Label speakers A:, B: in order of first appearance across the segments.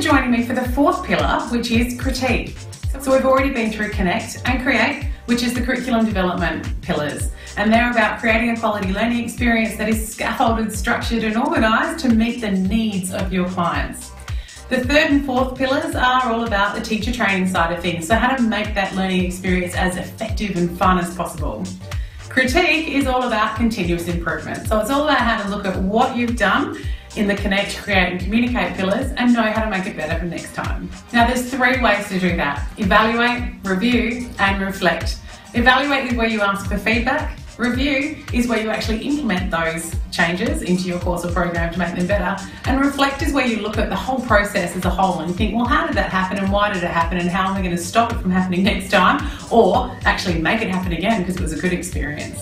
A: for joining me for the fourth pillar, which is critique. So we've already been through connect and create, which is the curriculum development pillars. And they're about creating a quality learning experience that is scaffolded, structured and organised to meet the needs of your clients. The third and fourth pillars are all about the teacher training side of things, so how to make that learning experience as effective and fun as possible. Critique is all about continuous improvement, so it's all about how to look at what you've done in the connect, create and communicate pillars and know how to make it better for next time. Now there's three ways to do that: evaluate, review and reflect. Evaluate is where you ask for feedback. Review is where you actually implement those changes into your course or program to make them better. And reflect is where you look at the whole process as a whole and think, well, how did that happen and why did it happen and how am I going to stop it from happening next time, or actually make it happen again because it was a good experience.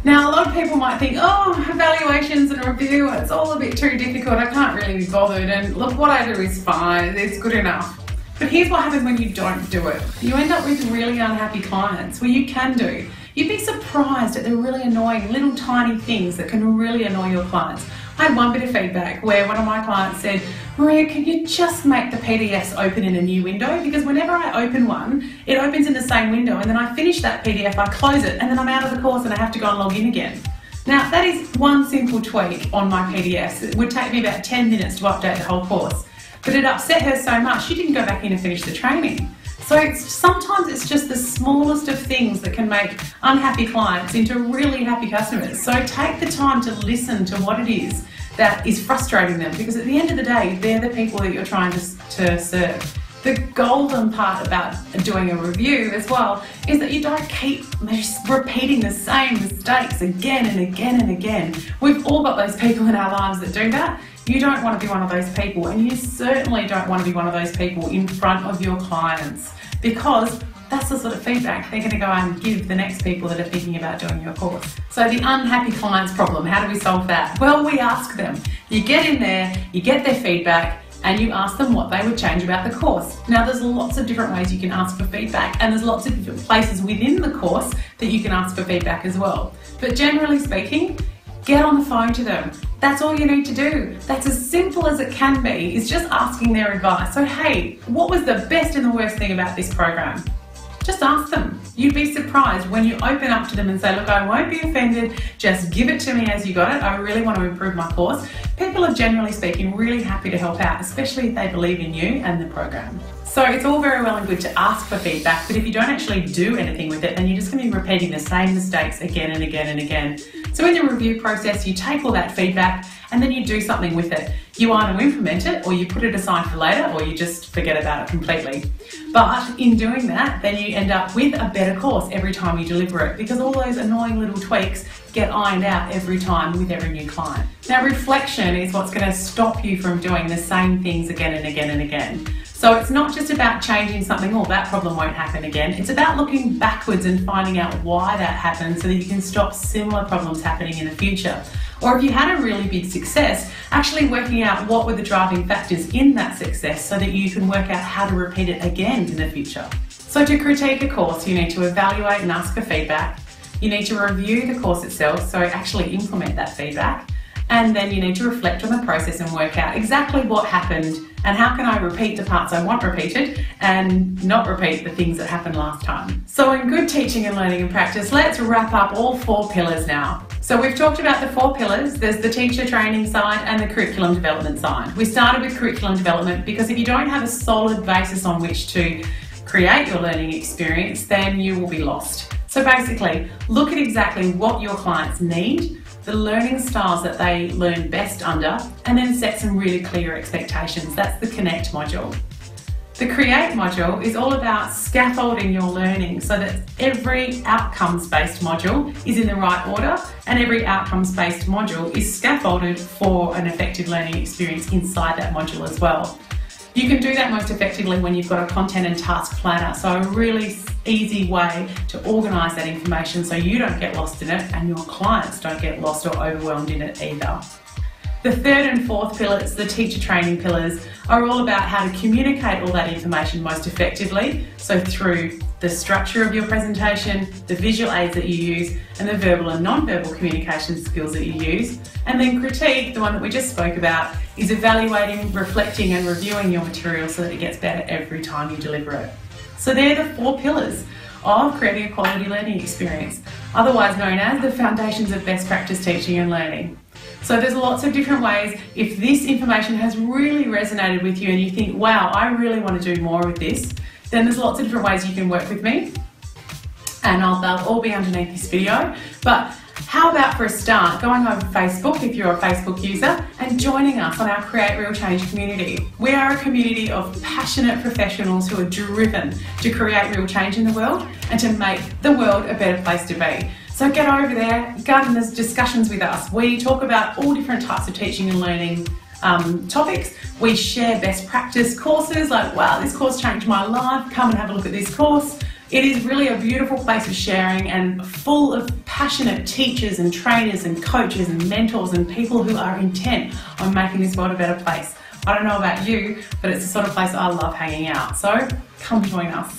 A: Now, a lot of people might think, oh, evaluations and review, it's all a bit too difficult, I can't really be bothered, and look, what I do is fine, it's good enough. But here's what happens when you don't do it. You end up with really unhappy clients where you can do. You'd be surprised at the really annoying little tiny things that can really annoy your clients. I had one bit of feedback where one of my clients said, Maria, can you just make the PDFs open in a new window? Because whenever I open one, it opens in the same window and then I finish that PDF, I close it, and then I'm out of the course and I have to go and log in again. Now that is one simple tweak on my PDFs. It would take me about 10 minutes to update the whole course. But it upset her so much, she didn't go back in and finish the training. So sometimes it's just the smallest of things that can make unhappy clients into really happy customers. So take the time to listen to what it is that is frustrating them, because at the end of the day, they're the people that you're trying to serve. The golden part about doing a review as well is that you don't keep repeating the same mistakes again and again and again. We've all got those people in our lives that do that. You don't want to be one of those people, and you certainly don't want to be one of those people in front of your clients, because that's the sort of feedback they're going to go and give the next people that are thinking about doing your course. So the unhappy clients problem, how do we solve that? Well, we ask them. You get in there, you get their feedback, and you ask them what they would change about the course. Now there's lots of different ways you can ask for feedback, and there's lots of different places within the course that you can ask for feedback as well. But generally speaking, get on the phone to them. That's all you need to do. That's as simple as it can be, is just asking their advice. So hey, what was the best and the worst thing about this program? Just ask them. You'd be surprised when you open up to them and say, look, I won't be offended, just give it to me as you got it. I really want to improve my course. People are generally speaking really happy to help out, especially if they believe in you and the program. So it's all very well and good to ask for feedback, but if you don't actually do anything with it, then you're just going to be repeating the same mistakes again and again and again. So in the review process, you take all that feedback and then you do something with it. You either implement it, or you put it aside for later, or you just forget about it completely. But in doing that, then you end up with a better course every time you deliver it, because all those annoying little tweaks get ironed out every time with every new client. Now, reflection is what's going to stop you from doing the same things again and again and again. So it's not just about changing something, or that problem won't happen again. It's about looking backwards and finding out why that happened so that you can stop similar problems happening in the future. Or if you had a really big success, actually working out what were the driving factors in that success so that you can work out how to repeat it again in the future. So to critique a course, you need to evaluate and ask for feedback. You need to review the course itself, so actually implement that feedback. And then you need to reflect on the process and work out exactly what happened and how can I repeat the parts I want repeated and not repeat the things that happened last time. So in good teaching and learning and practice, let's wrap up all four pillars now. So we've talked about the four pillars. There's the teacher training side and the curriculum development side. We started with curriculum development because if you don't have a solid basis on which to create your learning experience, then you will be lost. So basically, look at exactly what your clients need, the learning styles that they learn best under, and then set some really clear expectations. That's the Connect module. The Create module is all about scaffolding your learning so that every outcomes-based module is in the right order, and every outcomes-based module is scaffolded for an effective learning experience inside that module as well. You can do that most effectively when you've got a content and task planner, so a really easy way to organise that information so you don't get lost in it and your clients don't get lost or overwhelmed in it either. The third and fourth pillars, the teacher training pillars, are all about how to communicate all that information most effectively, so through the structure of your presentation, the visual aids that you use, and the verbal and non-verbal communication skills that you use. And then critique, the one that we just spoke about, is evaluating, reflecting and reviewing your material so that it gets better every time you deliver it. So they're the 4 pillars of creating a quality learning experience, otherwise known as the foundations of best practice teaching and learning. So there's lots of different ways. If this information has really resonated with you and you think, wow, I really want to do more with this, then there's lots of different ways you can work with me, and they'll all be underneath this video. But how about, for a start, going over Facebook if you're a Facebook user and joining us on our Create Real Change community. We are a community of passionate professionals who are driven to create real change in the world and to make the world a better place to be. So get over there, get in these discussions with us. We talk about all different types of teaching and learning topics. We share best practice courses like, wow, this course changed my life, come and have a look at this course. It is really a beautiful place of sharing and full of passionate teachers and trainers and coaches and mentors and people who are intent on making this world a better place. I don't know about you, but it's the sort of place I love hanging out. So come join us.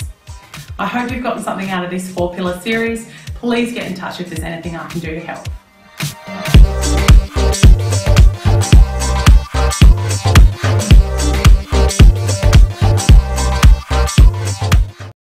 A: I hope you've gotten something out of this 4-pillar series. Please get in touch if there's anything I can do to help.